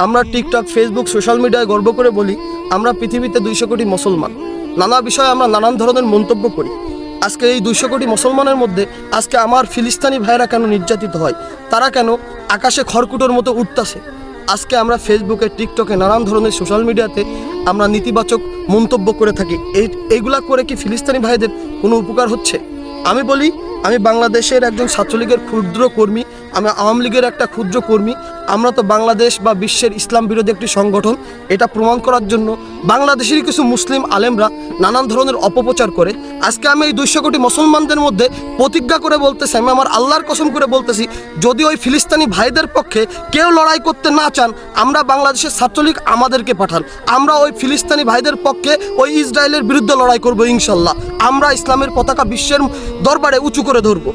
আমরা TikTok, Facebook, social মিডিয়ায় গর্ব করে বলি আমরা পৃথিবীতে 200 কোটি মুসলমান। নানা বিষয়ে আমরা নানান ধরনের মন্তব্য করি। আজকে এই 200 কোটি মুসলমানের মধ্যে আজকে আমার ফিলিস্তিনি ভাইয়েরা কেন নির্যাতিত হয়, তারা কেন আকাশে খড়কুটোর মতো উঠতেছে, আজকে আমরা ফেসবুকে, টিকটকে, নানান ধরনের সোশ্যাল মিডিয়াতে আমরা নেতিবাচক মন্তব্য করে থাকি। এইগুলা করে কি ফিলিস্তিনি ভাইদের কোনো উপকার হচ্ছে? আমি বলি, আমি বাংলাদেশের একজন ছাত্রলীগের ক্ষুদ্র কর্মী, আমি আওয়ামী লীগের একটা ক্ষুদ্র কর্মী। আমরা তো বাংলাদেশ বা বিশ্বের ইসলাম বিরোধী একটি সংগঠন, এটা প্রমাণ করার জন্য বাংলাদেশের কিছু মুসলিম আলেমরা নানান ধরনের অপপ্রচার করে। আজকে আমি এই 200 কোটি মুসলমানদের মধ্যে প্রতিজ্ঞা করে বলতেছি, আমি আমার আল্লাহর কসম করে বলতেছি, যদি ওই ফিলিস্তিনি ভাইদের পক্ষে কেউ লড়াই করতে না চান, আমরা বাংলাদেশের ছাত্রলীগ আমাদেরকে পাঠান, আমরা ওই ফিলিস্তিনি ভাইদের পক্ষে ওই ইসরায়েলের বিরুদ্ধে লড়াই করব ইনশাল্লাহ। আমরা ইসলামের পতাকা বিশ্বের দরবারে উঁচু করে ধরব।